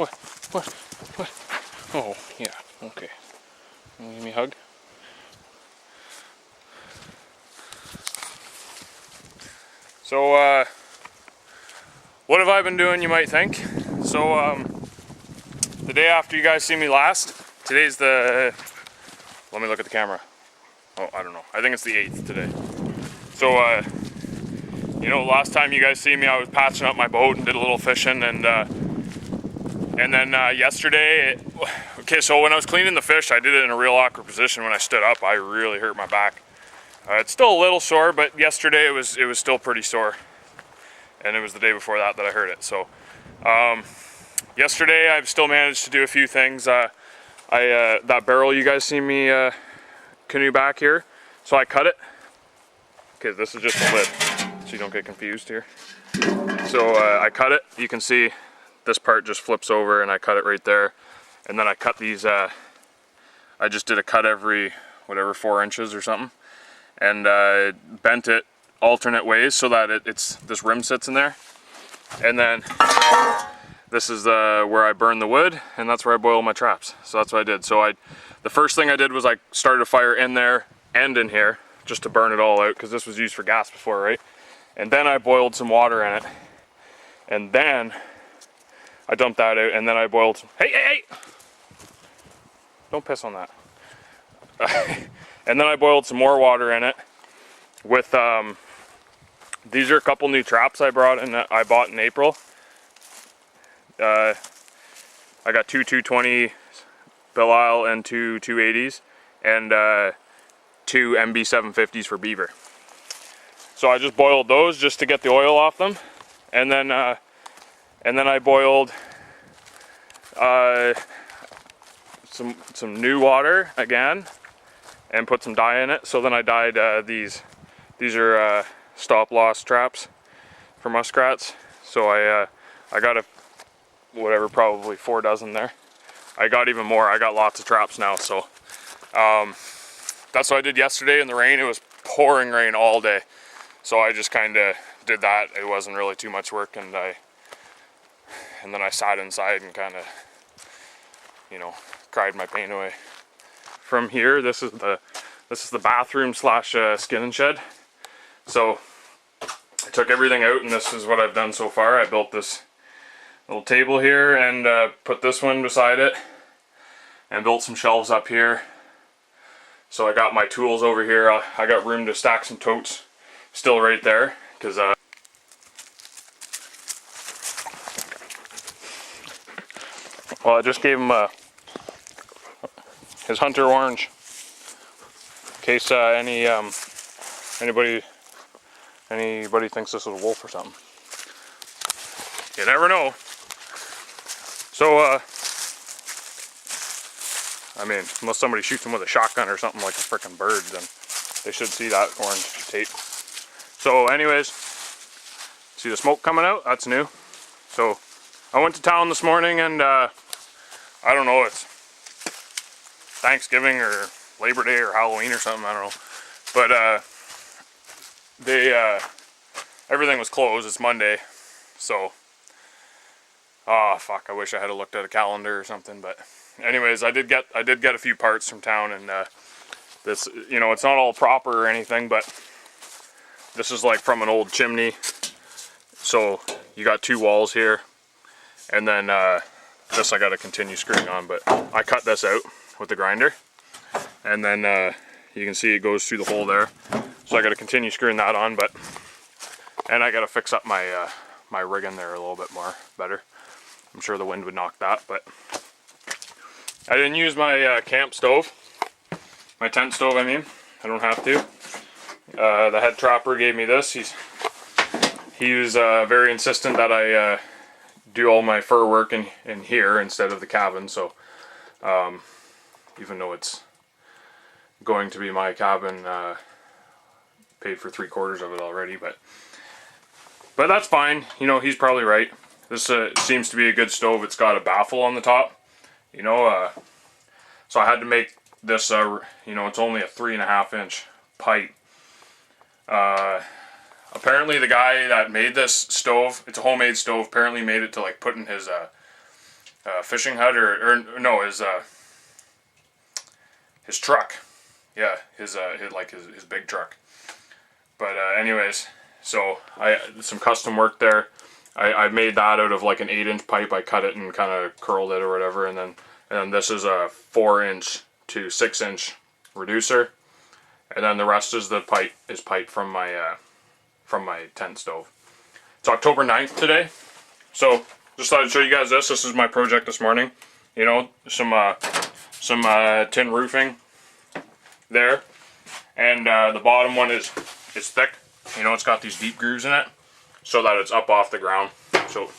What? What? What? Oh, yeah. Okay. You wanna give me a hug? So, what have I been doing, you might think? So, the day after you guys see me last, today's the... Let me look at the camera. Oh, I don't know. I think it's the 8th today. So, you know, last time you guys see me, I was patching up my boat and did a little fishing, and then yesterday, okay, so when I was cleaning the fish, I did it in a real awkward position. When I stood up, I really hurt my back. It's still a little sore, but yesterday it was still pretty sore, and it was the day before that I hurt it. So, yesterday I've still managed to do a few things. That barrel you guys see me canoe back here, so I cut it. Okay, this is just the lid, so you don't get confused here. So I cut it. You can see this part just flips over, and I cut it right there. And then I cut these, I just did a cut every, whatever, 4 inches or something. And bent it alternate ways so that this rim sits in there. And then this is where I burn the wood, and that's where I boil my traps. So that's what I did. So the first thing I did was I started a fire in there and in here, just to burn it all out, because this was used for gas before, right? And then I boiled some water in it, and then I dumped that out, and then I boiled some, hey! Don't piss on that. And then I boiled some more water in it with, these are a couple new traps I bought in April. I got two 220 Belial and two 280s, and two MB 750s for beaver. So I just boiled those just to get the oil off them, and then I boiled some new water again, and put some dye in it. So then I dyed these. These are stop loss traps for muskrats. So I got probably 4 dozen there. I got even more. I got lots of traps now. So that's what I did yesterday in the rain. It was pouring rain all day. So I just kind of did that. It wasn't really too much work, and then I sat inside and kind of, you know, cried my pain away. From here, this is the bathroom slash skin and shed. So I took everything out, and this is what I've done so far. I built this little table here, and put this one beside it, and built some shelves up here. So I got my tools over here. I got room to stack some totes still right there, because well, I just gave him his Hunter Orange, in case anybody thinks this is a wolf or something. You never know. So I mean, unless somebody shoots him with a shotgun or something like a frickin' bird, then they should see that orange tape. So anyways, see the smoke coming out? That's new. So I went to town this morning, and I don't know, it's Thanksgiving or Labor Day or Halloween or something, I don't know. But everything was closed. It's Monday. So oh fuck, I wish I had looked at a calendar or something. But anyways, I did get a few parts from town, and this, you know, it's not all proper or anything, but this is like from an old chimney. So you got 2 walls here, and then this I got to continue screwing on, but I cut this out with the grinder, and then you can see it goes through the hole there. So I got to continue screwing that on, and I got to fix up my my rig in there a little bit more better. I'm sure the wind would knock that, but I didn't use my camp stove, my tent stove. I mean, I don't have to. The head trapper gave me this. He was very insistent that I do all my fur work in here instead of the cabin. So even though it's going to be my cabin, paid for 3/4 of it already, but that's fine. You know, he's probably right. This seems to be a good stove. It's got a baffle on the top, you know, so I had to make this, you know, it's only a 3.5 inch pipe. Apparently the guy that made this stove, it's a homemade stove, apparently made it to like put in his fishing hut, or no, his truck. Yeah, his big truck. But anyways, so I some custom work there. I made that out of like an 8-inch pipe. I cut it and kind of curled it or whatever, and then this is a 4-inch to 6-inch reducer, and then the rest is pipe from my tent stove. It's October 9th today, so just thought I'd show you guys this. This is my project this morning. You know, some tin roofing there, and the bottom one is thick. You know, it's got these deep grooves in it so that it's up off the ground. So,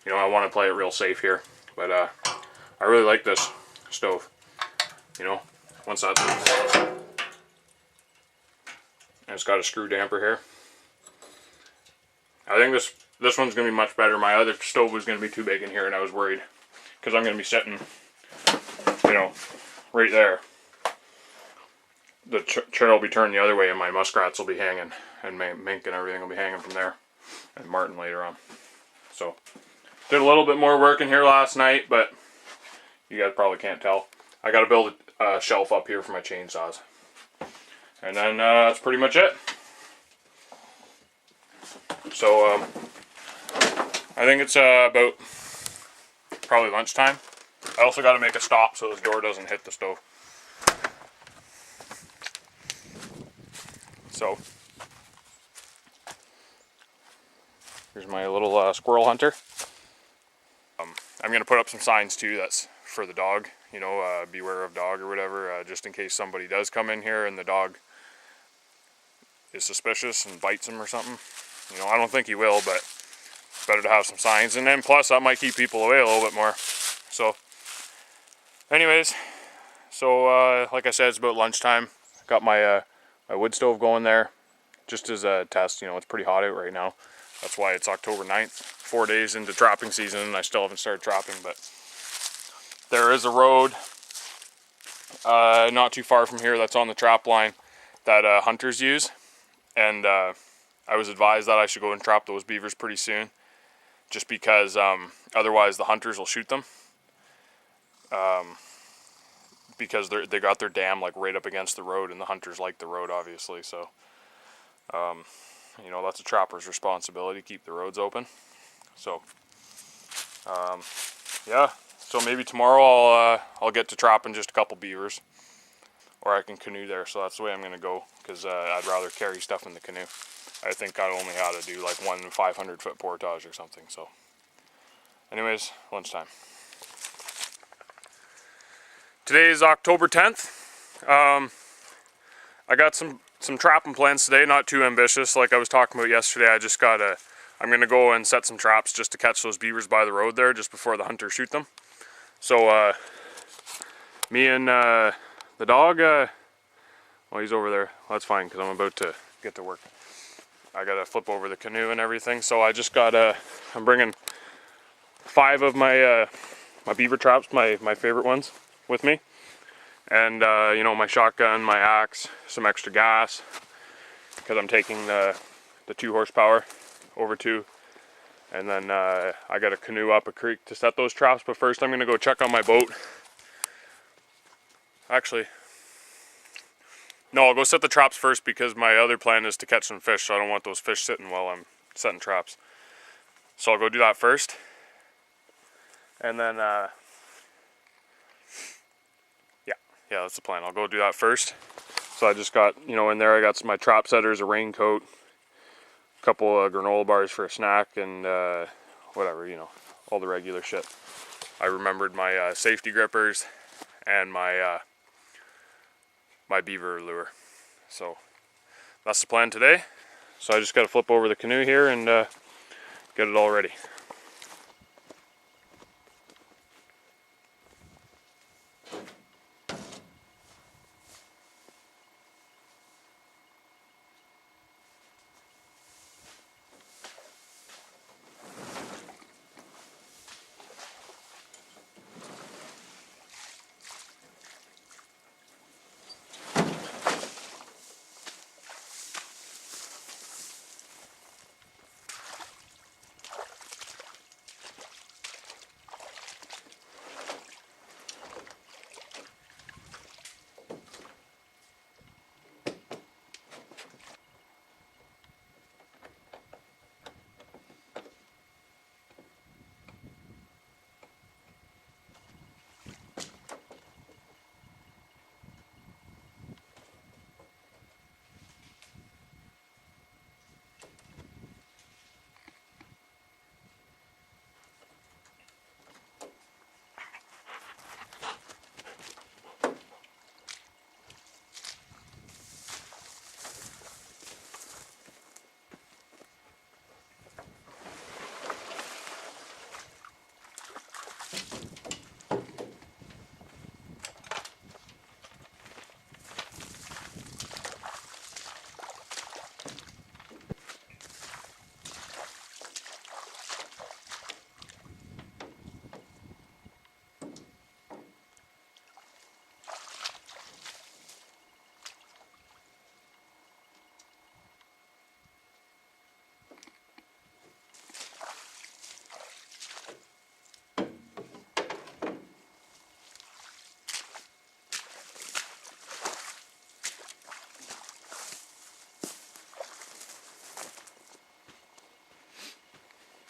you know, I want to play it real safe here, but I really like this stove. You know, once that's, and it's got a screw damper here. I think this one's gonna be much better. My other stove was gonna be too big in here, and I was worried because I'm gonna be sitting, you know, right there. The chair will be turned the other way, and my muskrats will be hanging, and mink and everything will be hanging from there, and Martin later on. So, did a little bit more work in here last night, but you guys probably can't tell. I got to build a shelf up here for my chainsaws, and then that's pretty much it. So, I think it's about probably lunchtime. I also got to make a stop so this door doesn't hit the stove. So, here's my little squirrel hunter. I'm going to put up some signs too that's for the dog, you know, beware of dog or whatever, just in case somebody does come in here and the dog is suspicious and bites him or something. You know, I don't think he will, but it's better to have some signs. And then plus that might keep people away a little bit more. So, anyways, so like I said, it's about lunchtime. Got my my wood stove going there just as a test. You know, it's pretty hot out right now. That's why it's October 9th, 4 days into trapping season, and I still haven't started trapping. But there is a road not too far from here that's on the trap line that hunters use, and I was advised that I should go and trap those beavers pretty soon, just because otherwise the hunters will shoot them. Because they got their dam like right up against the road, and the hunters like the road, obviously. So, you know, that's a trapper's responsibility, keep the roads open. So, yeah. So maybe tomorrow I'll get to trapping just a couple beavers, or I can canoe there. So that's the way I'm gonna go, because I'd rather carry stuff in the canoe. I think I only had to do like one 500-foot portage or something. So, anyways, lunchtime. Today is October 10th. I got some trapping plans today, not too ambitious. Like I was talking about yesterday, I'm gonna go and set some traps just to catch those beavers by the road there, just before the hunters shoot them. So, me and the dog, well, he's over there. Well, that's fine, because I'm about to get to work. I gotta flip over the canoe and everything. So I just I'm bringing 5 of my my beaver traps, my favorite ones, with me, and you know, my shotgun, my axe, some extra gas, because I'm taking the 2 horsepower over 2, and then I got a canoe up a creek to set those traps. But first I'm gonna go check on my boat. Actually, no, I'll go set the traps first, because my other plan is to catch some fish, so I don't want those fish sitting while I'm setting traps. So I'll go do that first, and then yeah, that's the plan. I'll go do that first. So I just got, you know, in there I got my trap setters, a raincoat, a couple of granola bars for a snack, and whatever, you know, all the regular shit. I remembered my safety grippers and my my beaver lure. So that's the plan today. So I just got to flip over the canoe here and get it all ready.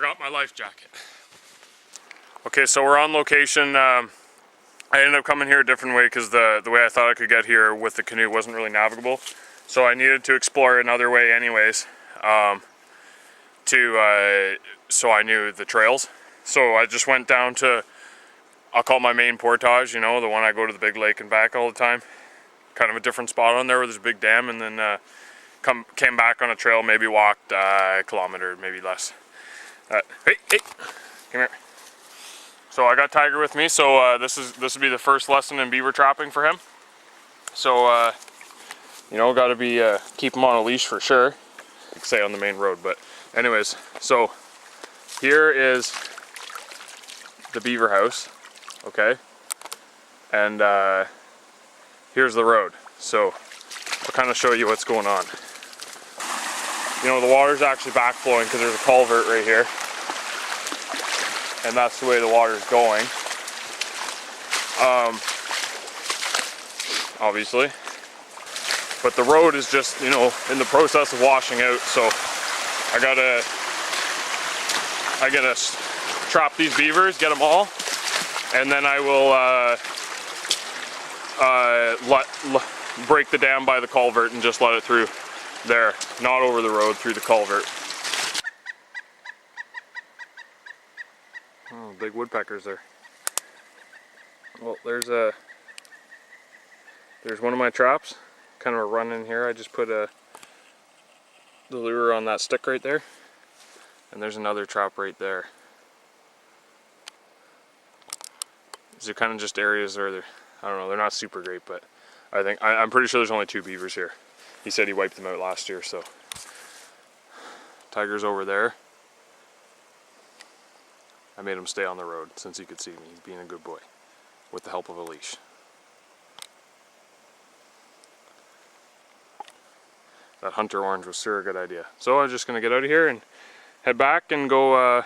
Forgot my life jacket. Okay, so we're on location. I ended up coming here a different way because the way I thought I could get here with the canoe wasn't really navigable. So I needed to explore another way anyways, so I knew the trails. So I just went down to, I'll call it my main portage, you know, the one I go to the big lake and back all the time. Kind of a different spot on there where there's a big dam, and then came back on a trail, maybe walked a kilometer, maybe less. Hey, come here. So I got Tiger with me, so this will be the first lesson in beaver trapping for him. So you know, got to be keep him on a leash for sure. Like say on the main road, but anyways, so here is the beaver house, okay, and here's the road. So I'll kind of show you what's going on. You know, the water's actually backflowing because there's a culvert right here, and that's the way the water's going. Obviously, but the road is just, you know, in the process of washing out. So I gotta trap these beavers, get them all, and then I will break the dam by the culvert and just let it through there, not over the road, through the culvert. Oh, big woodpeckers there. Well, there's one of my traps, kind of a run in here. I just put the lure on that stick right there, and there's another trap right there. These are kind of just areas where they're, I don't know, they're not super great, but I'm pretty sure there's only 2 beavers here. He said he wiped them out last year, so. Tiger's over there. I made him stay on the road since he could see me. He's being a good boy with the help of a leash. That hunter orange was sure a good idea. So I'm just gonna get out of here and head back and go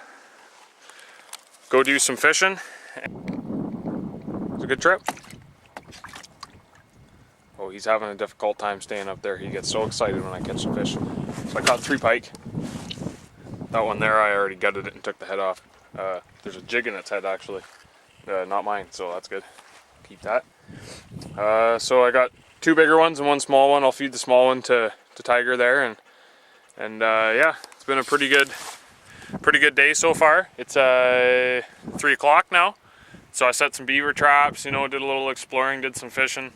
do some fishing. It was a good trip. Oh, he's having a difficult time staying up there. He gets so excited when I catch some fish. So I caught 3 pike. That one there, I already gutted it and took the head off. There's a jig in its head actually, not mine, so that's good. Keep that. So I got 2 bigger ones and 1 small one. I'll feed the small one to Tiger there, and yeah, it's been a pretty good day so far. It's 3 o'clock now, so I set some beaver traps. You know, did a little exploring, did some fishing.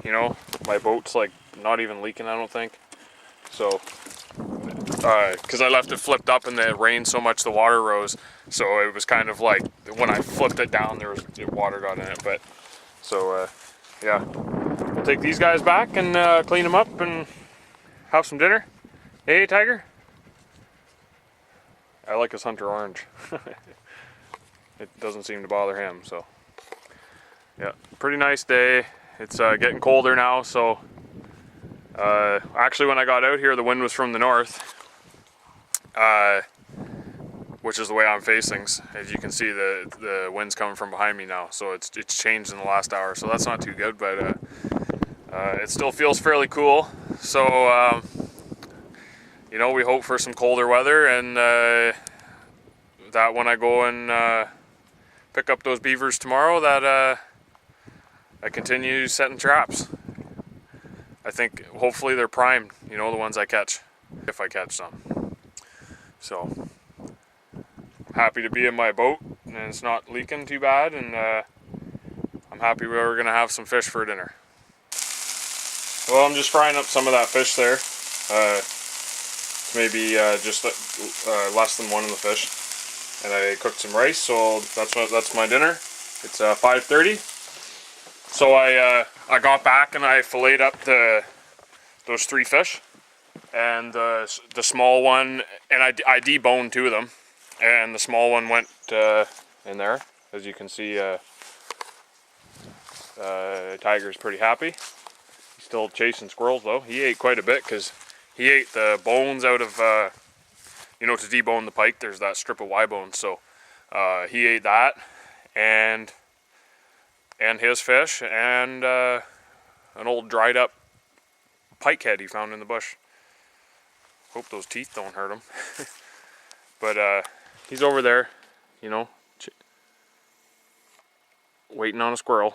You know, my boat's like not even leaking, I don't think. So, because I left it flipped up and it rained so much the water rose, so it was kind of like when I flipped it down, there was water got in it. But so yeah, we'll take these guys back and clean them up and have some dinner. Hey, Tiger. I like his hunter orange. It doesn't seem to bother him, so yeah, pretty nice day. It's getting colder now, so actually when I got out here the wind was from the north, which is the way I'm facing. As you can see, the wind's coming from behind me now, so it's changed in the last hour, so that's not too good, but it still feels fairly cool. So you know, we hope for some colder weather, and that when I go and pick up those beavers tomorrow, that I continue setting traps. I think hopefully they're primed, you know, the ones I catch, if I catch some. So I'm happy to be in my boat and it's not leaking too bad, and I'm happy we're gonna have some fish for dinner. Well, I'm just frying up some of that fish there. Maybe just less than 1 of the fish, and I cooked some rice, so that's my dinner. It's 5:30. So I got back and I filleted up those 3 fish, and the small one, and I deboned 2 of them, and the small one went in there. As you can see, Tiger's pretty happy. He's still chasing squirrels though. He ate quite a bit because he ate the bones out of, you know, to debone the pike, there's that strip of Y bone. So he ate that, and his fish, and an old dried up pike head he found in the bush. Hope those teeth don't hurt him. But he's over there, you know, waiting on a squirrel.